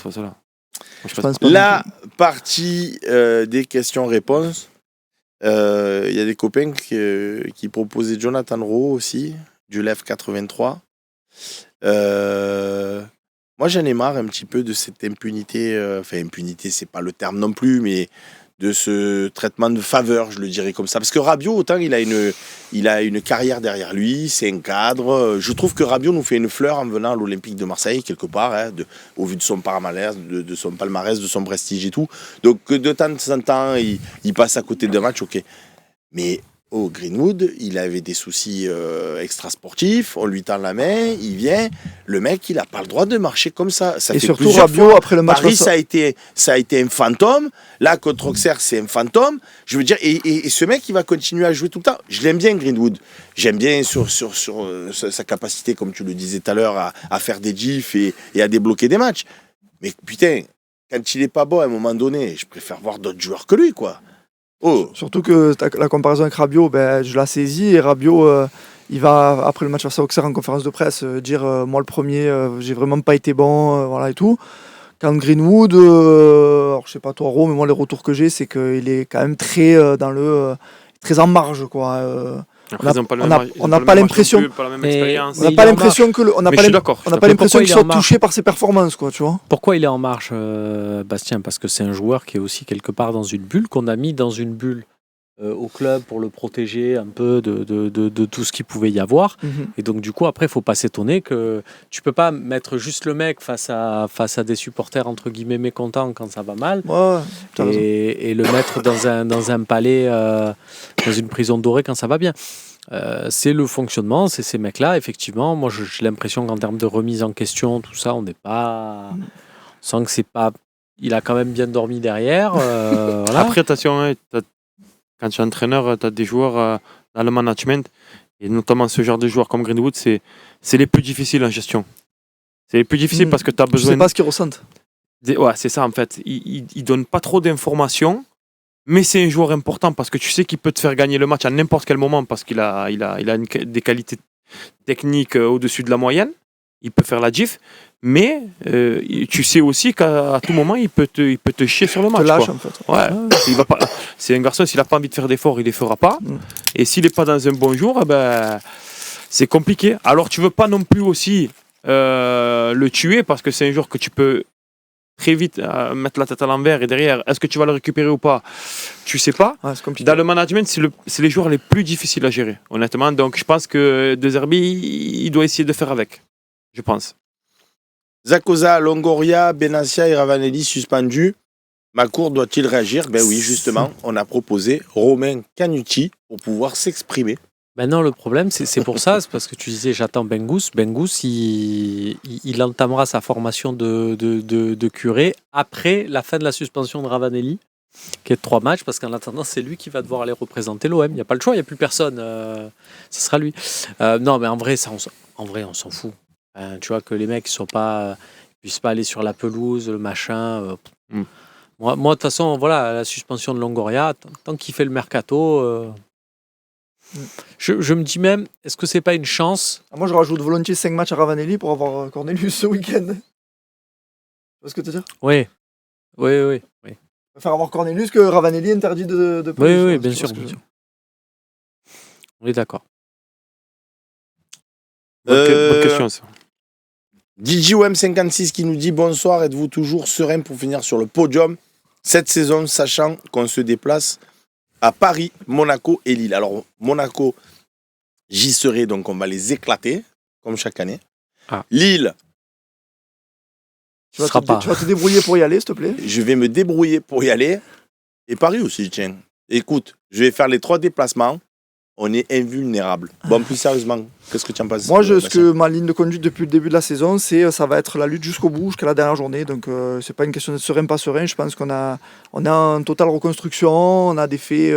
cette phase-là. La partie des questions-réponses, il y a des copains qui proposaient Jonathan Rowe aussi, du LEF 83. Moi, j'en ai marre un petit peu de cette impunité. Impunité, c'est pas le terme non plus, mais de ce traitement de faveur, je le dirais comme ça. Parce que Rabiot, autant il a une carrière derrière lui, c'est un cadre. Je trouve que Rabiot nous fait une fleur en venant à l'Olympique de Marseille, quelque part, au vu de son palmarès, de son palmarès, de son prestige et tout. Donc, de temps en temps, il passe à côté d'un match, ok. Mais au Greenwood, il avait des soucis extrasportifs, on lui tend la main, il vient. Le mec, il n'a pas le droit de marcher comme ça. Et surtout Rabiot, après le match Paris, ça a été un fantôme. Là, contre Auxerre, c'est un fantôme. Je veux dire, et ce mec, il va continuer à jouer tout le temps. Je l'aime bien, Greenwood. J'aime bien sur sa capacité, comme tu le disais tout à l'heure, à faire des gifs et à débloquer des matchs. Mais putain, quand il n'est pas bon à un moment donné, je préfère voir d'autres joueurs que lui, quoi. Oh. Surtout que la comparaison avec Rabiot, je la saisis, et Rabiot, il va, après le match face à Auxerre en conférence de presse, dire moi le premier, j'ai vraiment pas été bon, voilà et tout. Quand Greenwood, alors je sais pas toi Ro, mais moi les retours que j'ai, c'est qu'il est quand même très très en marge, quoi. On n'a pas l'impression. On n'a pas l'impression que on n'a pas l'impression qu'ils soient touchés par ses performances, quoi, tu vois. Pourquoi il est en marche, Bastien? Parce que c'est un joueur qui est aussi quelque part dans une bulle, qu'on a mis dans une bulle au club pour le protéger un peu de tout ce qu'il pouvait y avoir. Et donc du coup après il faut pas s'étonner que tu peux pas mettre juste le mec face à des supporters entre guillemets mécontents quand ça va mal, et le mettre dans un palais, dans une prison dorée quand ça va bien. C'est le fonctionnement, c'est ces mecs-là. Effectivement, moi j'ai l'impression qu'en termes de remise en question, tout ça, on n'est pas. On sent que c'est pas. Il a quand même bien dormi derrière. Voilà. Après, attention, quand tu es entraîneur, tu as des joueurs dans le management, et notamment ce genre de joueurs comme Greenwood, c'est les plus difficiles en gestion. C'est les plus difficiles parce que tu as besoin. Je sais pas ce qu'ils ressentent. Ouais, c'est ça en fait. Il donne pas trop d'informations. Mais c'est un joueur important parce que tu sais qu'il peut te faire gagner le match à n'importe quel moment parce qu'il a des qualités techniques au-dessus de la moyenne. Il peut faire la gif, mais tu sais aussi qu'à tout moment, il peut te chier sur le match. Il te lâche, en fait. Ouais. C'est un garçon, s'il n'a pas envie de faire d'efforts, il ne les fera pas. Et s'il n'est pas dans un bon jour, c'est compliqué. Alors tu ne veux pas non plus aussi le tuer parce que c'est un joueur que tu peux très vite mettre la tête à l'envers, et derrière, est-ce que tu vas le récupérer ou pas? Tu sais pas. Dans le management, c'est les joueurs les plus difficiles à gérer, honnêtement. Donc je pense que De Zerbi, il doit essayer de faire avec. Je pense. Zakoza, Longoria, Benassia et Ravanelli suspendus. Macour doit-il réagir? Ben oui, justement, on a proposé Romain Canucci pour pouvoir s'exprimer. Non, le problème, c'est pour ça, c'est parce que tu disais j'attends Bengous. Bengous, il entamera sa formation de curé après la fin de la suspension de Ravanelli, qui est de 3 matchs, parce qu'en attendant, c'est lui qui va devoir aller représenter l'OM. Il n'y a pas le choix, il n'y a plus personne. Ce sera lui. Non, mais en vrai, on s'en fout. Tu vois, que les mecs puissent pas aller sur la pelouse, le machin. Moi, de toute façon, voilà, la suspension de Longoria, tant qu'il fait le mercato... Je me dis même, est-ce que c'est pas une chance? Moi, je rajoute volontiers 5 matchs à Ravanelli pour avoir Cornelius ce week-end. Tu vois ce que tu veux dire? Oui. Je préfère avoir Cornelius que Ravanelli interdit de Oui, bien sûr. On est d'accord. Bonne question, ça. DJOM56 qui nous dit bonsoir, êtes-vous toujours serein pour finir sur le podium cette saison, sachant qu'on se déplace à Paris, Monaco et Lille. Alors, Monaco, j'y serai, donc on va les éclater, comme chaque année. Lille. Tu vas te débrouiller pour y aller, s'il te plaît? Je vais me débrouiller pour y aller. Et Paris aussi, tiens. Écoute, je vais faire les 3 déplacements. On est invulnérable. Bon, plus sérieusement, qu'est-ce que tu en penses? Moi, ma ligne de conduite depuis le début de la saison, ça va être la lutte jusqu'au bout, jusqu'à la dernière journée. Donc, c'est pas une question d'être serein, pas serein. Je pense qu'on a en totale reconstruction. On a des faits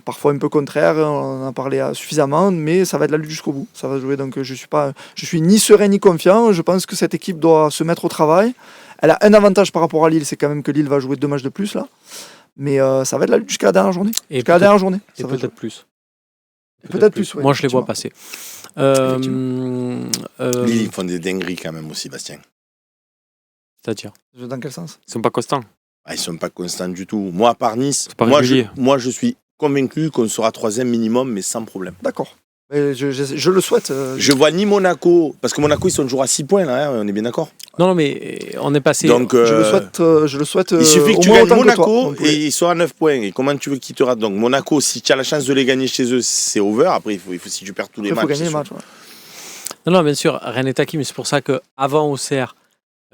parfois un peu contraires. On en a parlé suffisamment, mais ça va être la lutte jusqu'au bout. Ça va jouer. Donc, je suis ni serein ni confiant. Je pense que cette équipe doit se mettre au travail. Elle a un avantage par rapport à Lille, c'est quand même que Lille va jouer 2 matchs de plus là. Mais ça va être la lutte jusqu'à la dernière journée. Et peut-être plus. Peut-être plus, oui. Moi, je les vois passer. Lille, ils font des dingueries quand même aussi, Bastien. C'est-à-dire Dans quel sens? Ils sont pas constants. Ils sont pas constants du tout. Moi, à part Nice, pas régulier. moi, je suis convaincu qu'on sera 3e minimum, mais sans problème. D'accord. Mais je le souhaite. Je vois ni Monaco, parce que Monaco, ils sont toujours à 6 points, là, on est bien d'accord. Non, mais on est passé. Donc, je le souhaite. il suffit que au tu moins gagnes autant que Monaco toi. Donc, et ils sont à 9 points. Et comment tu veux qu'ils te ratent? Donc, Monaco, si tu as la chance de les gagner chez eux, c'est over. Après, il faut si tu perds tous les il matchs. faut gagner c'est les sûr. matchs. Ouais. Non, bien sûr, rien n'est acquis, mais c'est pour ça qu'avant Auxerre,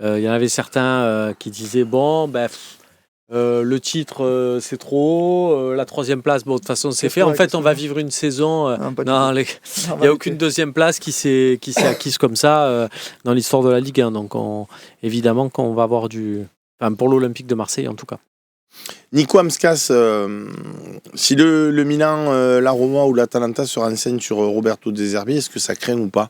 il y en avait certains qui disaient bon, le titre c'est trop haut, la 3e place, bon, de toute façon c'est fait. En fait, on va vivre une saison. Non, pas du Non, tout. il n'y a aucune 2e place qui s'est acquise comme ça dans l'histoire de la Ligue 1. Donc, évidemment, qu'on va avoir Enfin, pour l'Olympique de Marseille, en tout cas. Nico Amskas, si le Milan, la Roma ou l'Atalanta se renseignent sur Roberto De Zerbi, est-ce que ça craint ou pas?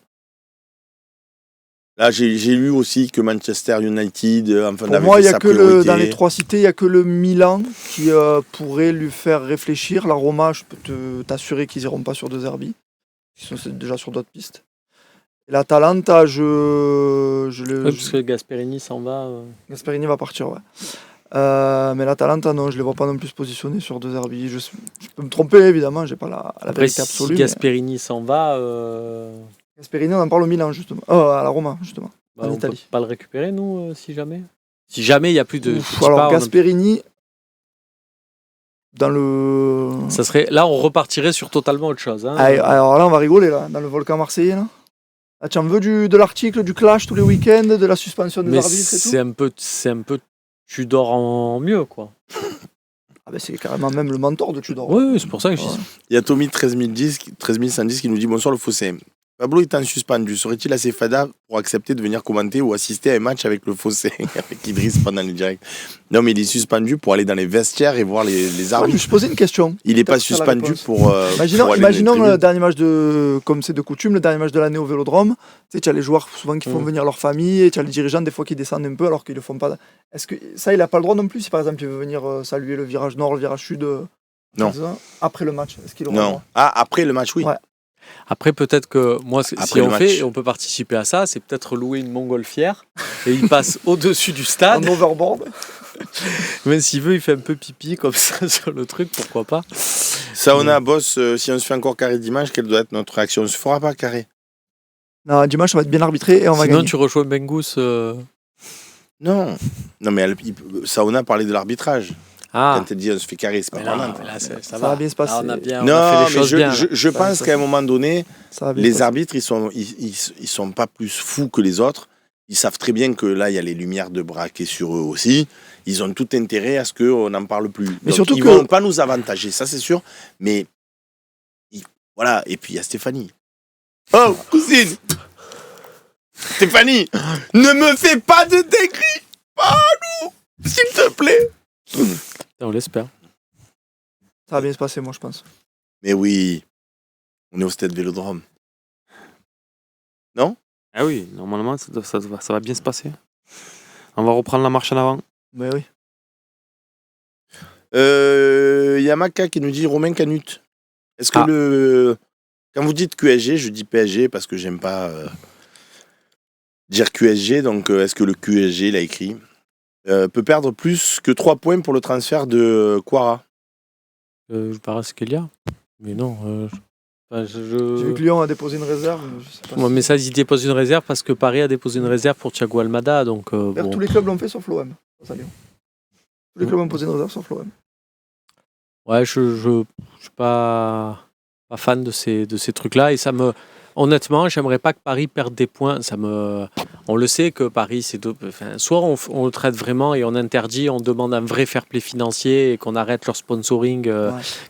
Là, j'ai lu aussi que Manchester United, Pour moi, il y a que dans les 3 cités, il n'y a que le Milan qui pourrait lui faire réfléchir. La Roma, je peux t'assurer qu'ils n'iront pas sur De Zerbi. Ils sont déjà sur d'autres pistes. Et l'Atalanta, Parce que Gasperini s'en va. Gasperini va partir, ouais. Mais l'Atalanta, non, je ne les vois pas non plus se positionner sur De Zerbi. Je peux me tromper, évidemment, je n'ai pas la Après, vérité si absolue. Gasperini s'en va, Gasperini, on en parle au Milan, justement. À la Roma, justement. En on Italie. peut pas le récupérer, nous, si jamais. Si jamais il n'y a plus de. petits Alors, pas, Gasperini, dans le. ça serait. Là, on repartirait sur totalement autre chose. Hein. Alors là, on va rigoler, là, dans le volcan marseillais, là. Ah, tu en veux de l'article, du clash tous les week-ends, de la suspension des Mais arbitres et tout c'est un peu. Tu dors en mieux, quoi. Ah ben c'est carrément même le mentor de Tudor. Oui, c'est pour ça que je dis. Ouais. Il y a Tommy 13110 qui nous dit bonsoir le Fossé. Pablo étant suspendu, serait-il assez fada pour accepter de venir commenter ou assister à un match avec le Fossé, avec Idriss pendant les directs? Non, mais il est suspendu pour aller dans les vestiaires et voir les arbitres. Je me suis posé une question. Il n'est pas Peut-être que ça la suspendu réponse. pour. Imaginons pour aller le dernier match comme c'est de coutume, le dernier match de l'année au Vélodrome. Tu sais, tu as les joueurs souvent qui font venir leur famille et tu as les dirigeants des fois qui descendent un peu alors qu'ils le font pas. Est-ce que ça, il n'a pas le droit non plus si par exemple il veut venir saluer le virage nord, le virage sud Non. Après le match? Est-ce qu'il aura le Non. droit? Ah, après le match, oui. Ouais. Après, peut-être que moi, si Après on le fait match. et on peut participer à ça, c'est peut-être louer une montgolfière et il passe au-dessus du stade. En overboard. Même s'il veut, il fait un peu pipi comme ça sur le truc, pourquoi pas. Sauna, boss, si on se fait encore carré dimanche, quelle doit être notre réaction? On ne se fera pas carré. Non, dimanche, on va être bien arbitré et on va Sinon, gagner. tu rejoins Bengus. Non. Non, mais Sauna parlait de l'arbitrage. Ah, Quand elle dit on se fait carré, c'est pas mais parlant. là, ça Ça va bien se passer. Là, on a bien, on a Non, fait les mais choses bien. là. je pense qu'à un moment donné, Ça va bien se les passer. arbitres, ils sont pas plus fous que les autres. Ils savent très bien que là, il y a les lumières de braquet sur eux aussi. Ils ont tout intérêt à ce qu'on n'en parle plus. Mais Donc, surtout ils que- vont pas nous avantager, ça c'est sûr. Mais voilà, et puis il y a Stéphanie. Oh, cousine Stéphanie, ne me fais pas de décrit nous, s'il te plaît. On l'espère. Ça va bien se passer, moi, je pense. Mais oui, on est au stade Vélodrome. Ah oui, normalement, ça va bien se passer. On va reprendre la marche en avant. Mais oui. Il y a Maka qui nous dit Romain Canut. Est-ce que quand vous dites QSG, je dis PSG parce que j'aime pas dire QSG, donc est-ce que le QSG, il a écrit, peut perdre plus que 3 points pour le transfert de Quara? Je parle à ce qu'il y a. Mais non. J'ai vu que Lyon a déposé une réserve. Mais je sais pas Moi, mais ça, il dépose une réserve parce que Paris a déposé une réserve pour Thiago Almada. Donc, D'ailleurs, tous les clubs l'ont fait sauf l'OM. Ça, Lyon. Tous les clubs ont posé une réserve sauf l'OM. Ouais, je suis pas fan de ces trucs-là. Et honnêtement, j'aimerais pas que Paris perde des points. On le sait que Paris, soit on le traite vraiment et on interdit, on demande un vrai fair play financier et qu'on arrête leur sponsoring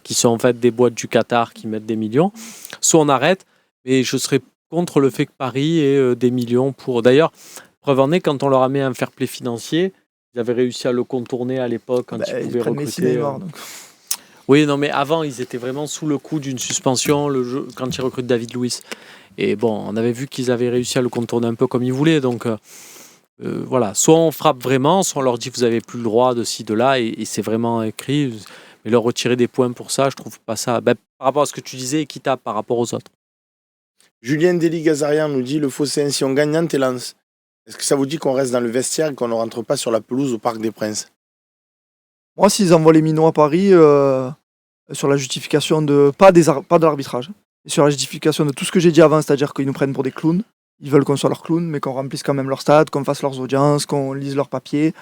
qui sont en fait des boîtes du Qatar qui mettent des millions. Soit on arrête, mais je serais contre le fait que Paris ait des millions pour... D'ailleurs, preuve en est, quand on leur a mis un fair play financier, ils avaient réussi à le contourner à l'époque quand ils pouvaient prennent Messi, recruter... Neymar, donc. Oui, non, mais avant, ils étaient vraiment sous le coup d'une suspension quand ils recrutent David Luiz. Et bon, on avait vu qu'ils avaient réussi à le contourner un peu comme ils voulaient. Donc, voilà, soit on frappe vraiment, soit on leur dit que vous n'avez plus le droit de ci, de là, et c'est vraiment écrit. Mais leur retirer des points pour ça, je trouve pas ça... par rapport à ce que tu disais, équitable par rapport aux autres. Julien Deli Gazarian nous dit le Fosséen, si on gagne Nantes et Lens, Est-ce que ça vous dit qu'on reste dans le vestiaire et qu'on ne rentre pas sur la pelouse au Parc des Princes? Moi, s'ils envoient les minots à Paris, sur la justification pas de l'arbitrage, et sur la justification de tout ce que j'ai dit avant, c'est-à-dire qu'ils nous prennent pour des clowns, ils veulent qu'on soit leurs clowns, mais qu'on remplisse quand même leur stade, qu'on fasse leurs audiences, qu'on lise leurs papiers.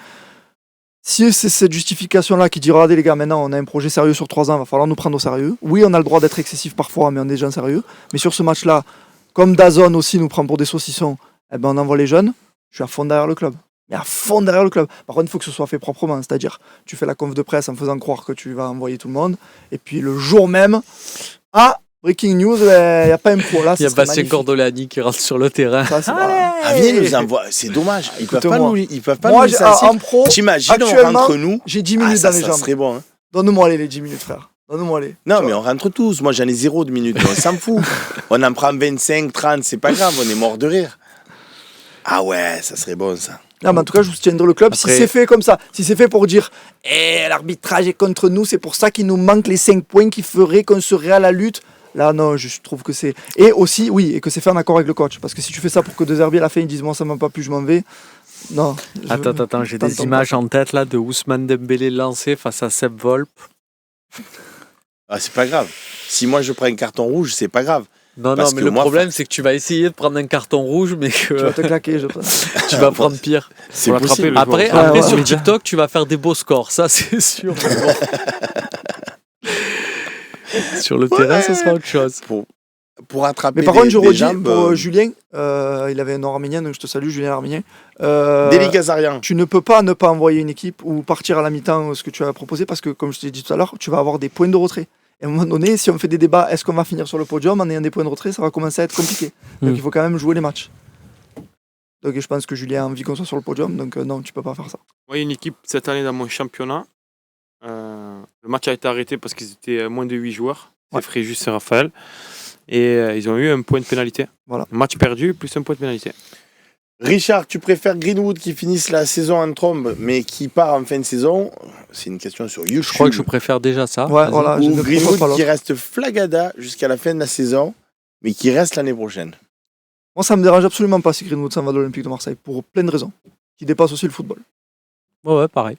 Si c'est cette justification-là qui dit regardez les gars, maintenant on a un projet sérieux sur 3 ans, il va falloir nous prendre au sérieux. Oui, on a le droit d'être excessif parfois, mais on est des gens sérieux. Mais sur ce match-là, comme DAZN aussi nous prend pour des saucissons, eh ben on envoie les jeunes. Je suis à fond derrière le club. Mais à fond derrière le club. Par contre, il faut que ce soit fait proprement. C'est-à-dire, tu fais la conf de presse en faisant croire que tu vas envoyer tout le monde. Et puis le jour même, breaking news, il n'y a pas un pro. Là, Il y a Bastien Cordolani qui rentre sur le terrain. Ça, c'est Viens nous envoie. C'est dommage. Ils peuvent pas nous moi, licencier. en pro, T'imagines, on actuellement, rentre nous. j'ai 10 minutes ça, dans les ça jambes. serait bon. Hein. Donne-moi les 10 minutes, frère. Donne-moi les. Non, mais on rentre tous. Moi, j'en ai 0 de minutes. On s'en fout. On en prend 25, 30, c'est pas grave. On est mort de rire. Ah ouais, ça serait bon, ça. Non, mais en tout cas, je soutiendrai le club. Après... Si c'est fait comme ça, si c'est fait pour dire l'arbitrage est contre nous, c'est pour ça qu'il nous manque les 5 points qui feraient qu'on serait à la lutte. Là, non, je trouve que c'est. Et aussi, oui, et que c'est fait en accord avec le coach. Parce que si tu fais ça pour que De Zerbi à la fin ils disent moi ça m'a pas plu, je m'en vais. Non. Attends, j'ai des images en tête là de Ousmane Dembélé lancé face à Seb Volp. Ah, c'est pas grave. Si moi je prends un carton rouge, c'est pas grave. Non, mais le problème c'est que tu vas essayer de prendre un carton rouge, mais que tu vas te claquer, je tu vas prendre pire. C'est Pour l'attraper, possible. Après sur TikTok, tu vas faire des beaux scores, ça c'est sûr. Sur le terrain, ça sera autre chose. Pour attraper. Mais par contre, je redis jambes, pour Julien, il avait un nom arménien, donc je te salue, Julien Arménien. Déli Gazarian. Tu ne peux pas ne pas envoyer une équipe ou partir à la mi-temps, ce que tu as proposé, parce que, comme je t'ai dit tout à l'heure, tu vas avoir des points de retrait. Et à un moment donné, si on fait des débats, est-ce qu'on va finir sur le podium en ayant des points de retrait, ça va commencer à être compliqué. Donc il faut quand même jouer les matchs. Donc je pense que Julien a envie qu'on soit sur le podium, donc non, tu peux pas faire ça. Moi, il y a une équipe cette année dans mon championnat. Le match a été arrêté parce qu'ils étaient moins de 8 joueurs. C'est Fréjus et Raphaël. Et ils ont eu un point de pénalité. Voilà. Match perdu plus un point de pénalité. Richard, tu préfères Greenwood qui finisse la saison en trombe, mais qui part en fin de saison? C'est une question sur YouTube. Je crois que je préfère déjà ça. Ouais, voilà, Ou Greenwood qui reste flagada jusqu'à la fin de la saison, mais qui reste l'année prochaine. Moi, ça me dérange absolument pas si Greenwood s'en va de l'Olympique de Marseille, pour plein de raisons, qui dépassent aussi le football. Ouais, pareil.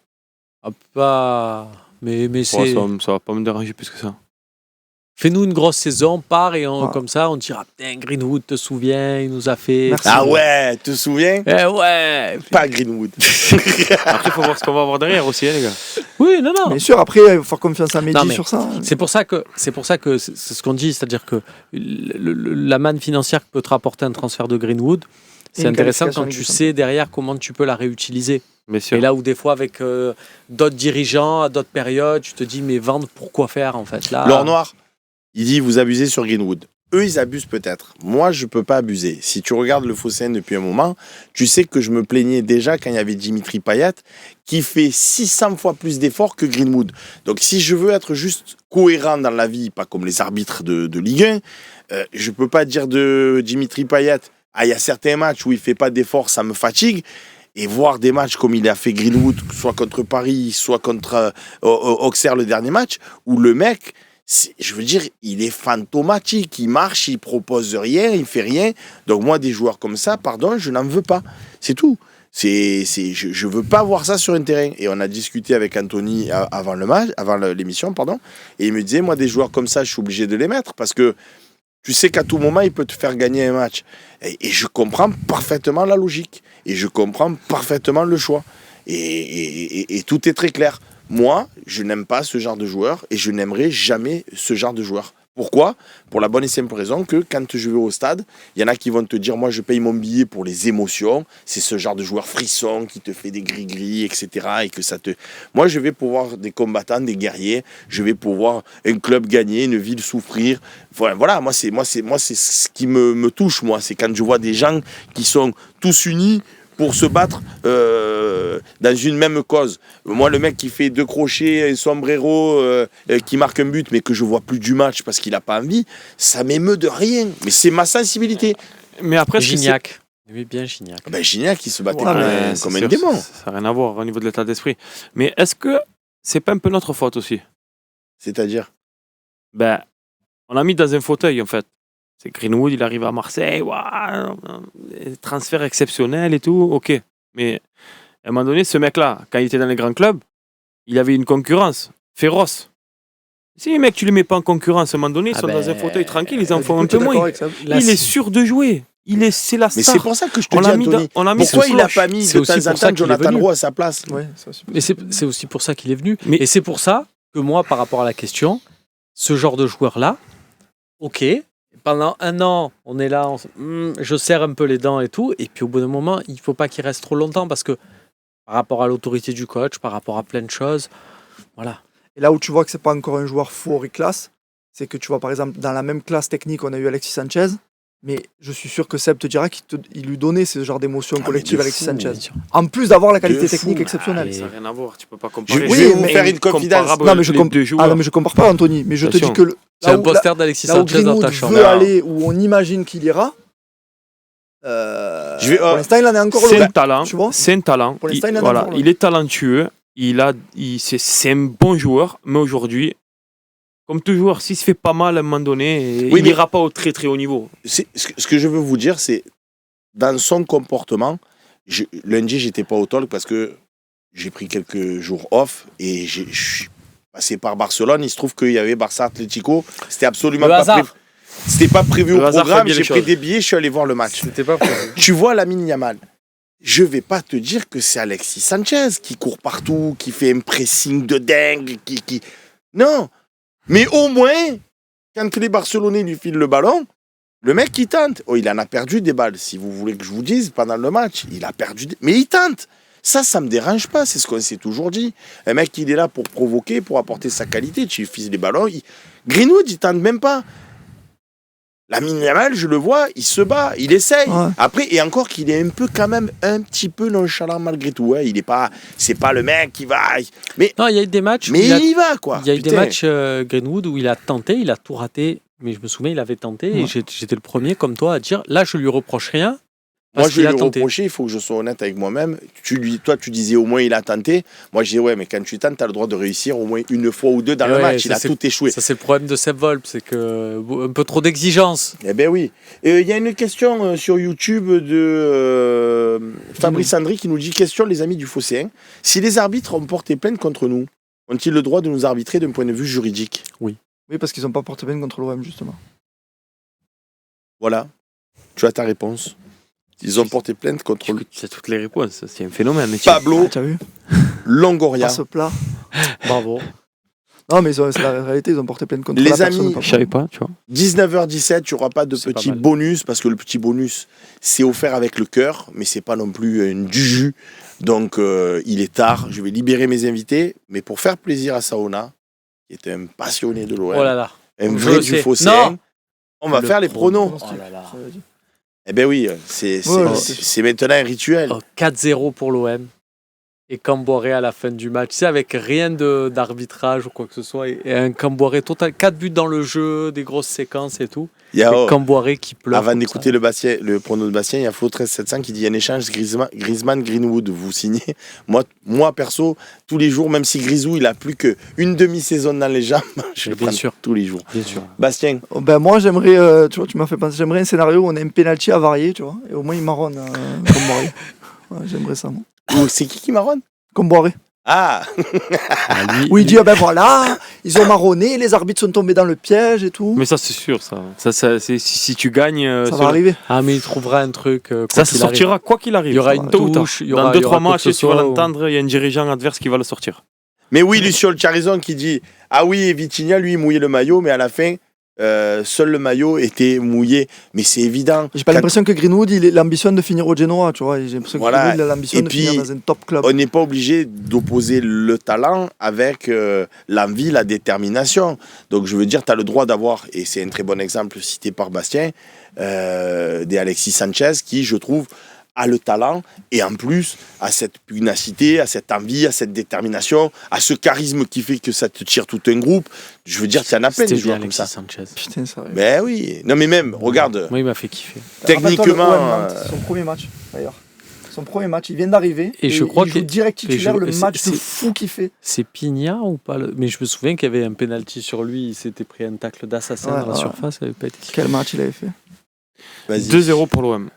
Mais c'est... Ça va pas me déranger plus que ça. Fais-nous une grosse saison, part et comme ça, on dira putain, Greenwood, te souviens, il nous a fait. Merci. Ah ouais, te souviens? Ouais. Pas Greenwood. Après, il faut voir ce qu'on va avoir derrière aussi, hein, les gars. Oui, non. Bien sûr, après, il faut faire confiance à Mehdi sur ça. C'est pour ça que c'est ce qu'on dit, c'est-à-dire que la manne financière que peut te rapporter un transfert de Greenwood, c'est intéressant quand tu sais derrière comment tu peux la réutiliser. Et là où des fois avec d'autres dirigeants à d'autres périodes, tu te dis mais vendre pourquoi faire en fait là. L'or noir, il dit vous abusez sur Greenwood. Eux ils abusent peut-être. Moi je peux pas abuser. Si tu regardes le Phocéen depuis un moment, tu sais que je me plaignais déjà quand il y avait Dimitri Payet qui fait 600 fois plus d'efforts que Greenwood. Donc si je veux être juste cohérent dans la vie, pas comme les arbitres de Ligue 1, je peux pas dire de Dimitri Payet il y a certains matchs où il fait pas d'efforts, ça me fatigue. Et voir des matchs comme il a fait Greenwood, soit contre Paris, soit contre Auxerre le dernier match, où le mec, je veux dire, il est fantomatique. Il marche, il propose rien, il fait rien. Donc moi, des joueurs comme ça, pardon, je n'en veux pas. C'est tout. Je veux pas voir ça sur un terrain. Et on a discuté avec Anthony avant l'émission, et il me disait, moi, des joueurs comme ça, je suis obligé de les mettre parce que tu sais qu'à tout moment, il peut te faire gagner un match. Et je comprends parfaitement la logique. Et je comprends parfaitement le choix. Et tout est très clair. Moi, je n'aime pas ce genre de joueur et je n'aimerais jamais ce genre de joueur. Pourquoi ? Pour la bonne et simple raison que quand je vais au stade, il y en a qui vont te dire « Moi, je paye mon billet pour les émotions. » C'est ce genre de joueur frisson qui te fait des gris-gris, etc. Et que ça te... Moi, je vais pour voir des combattants, des guerriers. Je vais pour voir un club gagner, une ville souffrir. Voilà, moi, c'est ce qui me touche, moi. C'est quand je vois des gens qui sont tous unis pour se battre dans une même cause. Moi, le mec qui fait 2 crochets, un sombrero, qui marque un but, mais que je vois plus du match parce qu'il n'a pas envie, ça m'émeut de rien. Mais c'est ma sensibilité. Mais après, Gignac. Oui, bien Gignac. Ben, Gignac, il se battait comme un sûr, démon. Ça n'a rien à voir au niveau de l'état d'esprit. Mais est-ce que c'est pas un peu notre faute aussi ? C'est-à-dire ? Ben, on a mis dans un fauteuil, en fait. C'est Greenwood, il arrive à Marseille, transfert exceptionnel et tout, ok. Mais à un moment donné, ce mec-là, quand il était dans les grands clubs, il avait une concurrence féroce. Si les mecs, tu les mets pas en concurrence, à un moment donné, ils sont dans un fauteuil tranquille, ils en font un peu moins. Il est sûr de jouer. C'est la star. Mais c'est pour ça que je te dis, Anthony, pourquoi il n'a pas mis de temps en temps Jonathan Roux à sa place? Mais c'est aussi pour ça qu'il est venu. Et c'est pour ça que moi, par rapport à la question, ce genre de joueur-là, ok, pendant un an, on est là, je serre un peu les dents et tout, et puis au bout d'un moment, il ne faut pas qu'il reste trop longtemps, parce que par rapport à l'autorité du coach, par rapport à plein de choses, voilà. Et là où tu vois que c'est pas encore un joueur fort et classe, c'est que tu vois par exemple dans la même classe technique on a eu Alexis Sanchez, mais je suis sûr que Seb te dira qu'il lui donnait ce genre d'émotion collective Alexis Sanchez. En plus d'avoir la qualité technique exceptionnelle. Ça n'a rien à voir, tu peux pas comparer. Je vais vous faire une confidence. Non mais je compare pas Anthony, mais je te dis que c'est un poster d'Alexis Sanchez dans ta chambre. Veut aller où on imagine qu'il ira. Pour l'instant il en est encore c'est un talent, c'est un talent. Pour l'instant, il est talentueux. C'est un bon joueur, mais aujourd'hui, comme tout joueur, s'il se fait pas mal à un moment donné, il n'ira pas au très très haut niveau. Ce que je veux vous dire, c'est dans son comportement. Lundi, j'étais pas au talk parce que j'ai pris quelques jours off et je suis passé par Barcelone. Il se trouve qu'il y avait Barça Atlético. C'était absolument pas prévu. C'était pas prévu au programme. J'ai pris des billets, je suis allé voir le match. C'était pas prévu. Tu vois Lamine Yamal. Je vais pas te dire que c'est Alexis Sanchez qui court partout, qui fait un pressing de dingue, Non. Mais au moins, quand les Barcelonais lui filent le ballon, le mec il tente. Oh, il en a perdu des balles, si vous voulez que je vous dise, pendant le match. Il a perdu mais il tente. Ça me dérange pas, c'est ce qu'on s'est toujours dit. Un mec, il est là pour provoquer, pour apporter sa qualité. Tu lui files les ballons. Greenwood, il tente même pas. Lamine Yamal, je le vois, il se bat, il essaye. Ouais. Après, et encore qu'il est quand même un petit peu nonchalant malgré tout. Hein. C'est pas le mec qui va. Mais non, il y a eu des matchs. Mais il y va quoi. Il y a eu des matchs Greenwood où il a tenté, il a tout raté. Mais je me souviens, il avait tenté et j'étais le premier comme toi à dire là, je lui reproche rien. Moi, je vais lui reprocher, il faut que je sois honnête avec moi-même. Toi, tu disais au moins il a tenté. Moi, je dis ouais, mais quand tu tentes, tu as le droit de réussir au moins une fois ou deux dans le match. Il a tout échoué. Ça, c'est le problème de Seb Volp, c'est un peu trop d'exigence. Eh bien oui. Il y a une question sur YouTube de Fabrice André qui nous dit question, les amis du Phocéen. Si les arbitres ont porté plainte contre nous, ont-ils le droit de nous arbitrer d'un point de vue juridique? Oui. Oui, parce qu'ils n'ont pas porté plainte contre l'OM, justement. Voilà. Tu as ta réponse. Ils ont porté plainte contre lui. C'est toutes les réponses, c'est un phénomène. Pablo Longoria. Passe plat. Bravo. Non, mais c'est la réalité, ils ont porté plainte contre les amis. Je savais pas, tu vois. 19h17, tu n'auras pas de petit bonus, parce que le petit bonus, c'est offert avec le cœur, mais c'est pas non plus du jus. Donc, il est tard. Je vais libérer mes invités, mais pour faire plaisir à Saona, qui est un passionné de l'OM, un vrai du Phocéen, on va faire les pronos. Oh là là. Eh bien oui, c'est maintenant un rituel. 4-0 pour l'OM et Camboiré à la fin du match. Tu sais, avec rien d'arbitrage ou quoi que ce soit. Et un Camboiré total. 4 buts dans le jeu, des grosses séquences et tout. Il y a Camboiré qui pleure. Avant d'écouter le prono de Bastien, il y a Flo 13700 qui dit un échange Griezmann-Greenwood. Vous signez. Moi, perso, tous les jours, même si Grisou, il a plus qu'une demi-saison dans les jambes, je le prends tous les jours. Bien sûr. Bastien. Moi, j'aimerais, tu vois, tu m'as fait penser, j'aimerais un scénario où on a un penalty à varier, tu vois, et au moins il marronne Camboiré. Ouais, j'aimerais ça, moi. C'est qui marronne? Camboiré. Ah oui, il dit, voilà, ils ont marronné, les arbitres sont tombés dans le piège et tout. Mais ça, c'est sûr, ça si tu gagnes... ça va arriver. Ah, mais il trouvera un truc... ça sortira quoi qu'il arrive. Il y aura une touche. Dans 2-3 matchs, tu vas l'entendre, il y a un dirigeant adverse qui va le sortir. Mais oui, Luciol, tu as raison, qui dit, ah oui, Vitinha, lui, il mouillait le maillot, mais à la fin... seul le maillot était mouillé, mais c'est évident. J'ai pas l'impression que Greenwood il ambitionne de finir au Genoa, tu vois. J'ai l'impression que Greenwood il a l'ambition de finir dans un top club. On n'est pas obligé d'opposer le talent avec l'envie, la détermination. Donc je veux dire, tu as le droit d'avoir, et c'est un très bon exemple cité par Bastien, des Alexis Sanchez qui, je trouve, a le talent et en plus à cette pugnacité, à cette envie, à cette détermination, à ce charisme qui fait que ça te tire tout un groupe. Je veux dire, tu en as plein des joueurs comme ça. Sanchez. Putain, ça. Ben oui. Non mais même, regarde. Moi, il m'a fait kiffer. Techniquement, c'est son premier match d'ailleurs. Son premier match, il vient d'arriver. Et je crois il joue que- direct titulaire, et le c'est- match de c'est- fou qu'il fait. C'est Pigna ou pas Mais je me souviens qu'il y avait un penalty sur lui. Il s'était pris un tacle d'assassin Ouais, dans la ouais. surface. Ça avait pas été... Quel match il avait fait. Vas-y. 2-0 pour l'OM.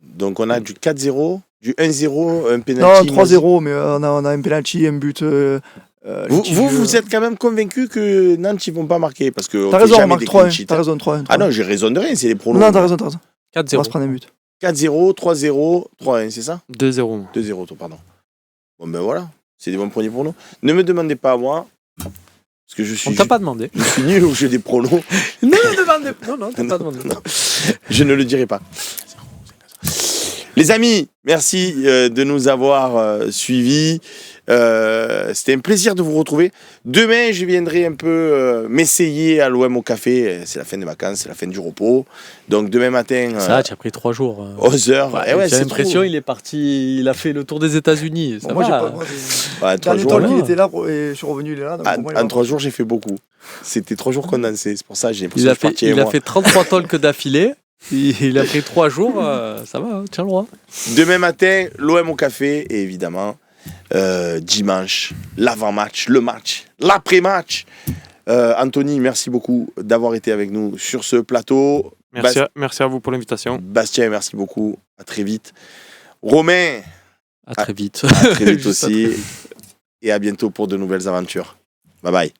Donc on a du 4-0, du 1-0, un Non, penalty. 3-0, mais on a un penalty, un but. Vous êtes quand même convaincu que Nantes ils vont pas marquer parce que T'as raison, on marque 3-1. T'as raison, 3-1. Ah non, j'ai raison de rien, c'est les pronos. Non, t'as raison, t'as raison. On va 4-0. se prendre un but. 4-0, 3-0, 3-1, c'est ça 2-0. 2-0, toi, pardon. Bon ben voilà, c'est des bons premiers pronos. Ne me demandez pas à moi, parce que je On suis, t'a pas demandé. je suis nul ou j'ai des pronos. Non, t'as pas demandé. Non, je ne le dirai pas. Les amis, merci de nous avoir suivis. C'était un plaisir de vous retrouver. Demain, je viendrai un peu m'essayer à l'OM au café. C'est la fin des vacances, c'est la fin du repos. Donc demain matin, Ça, tu as pris 3 jours. 11h. J'ai l'impression il est parti, il a fait le tour des États-Unis. Ça Bon, moi, j'ai va. pas. Moi, Ouais, 3 dernier jours, temps là. qu'il était là et je suis revenu, il est là. Donc pour moi, il En va- 3 jours, j'ai fait beaucoup. C'était 3 jours condensés. C'est pour ça que j'ai Il l'impression a que je suis fait, parti il a moi. fait 33 talks d'affilée. Il a pris 3 jours. Ça va, tiens le roi. Demain matin, l'OM au café et évidemment dimanche, l'avant-match, le match, l'après-match. Anthony, merci beaucoup d'avoir été avec nous sur ce plateau. Merci à vous pour l'invitation. Bastien, merci beaucoup. À très vite. Romain, À très vite. à très vite Juste à aussi. Et à bientôt pour de nouvelles aventures. Bye bye.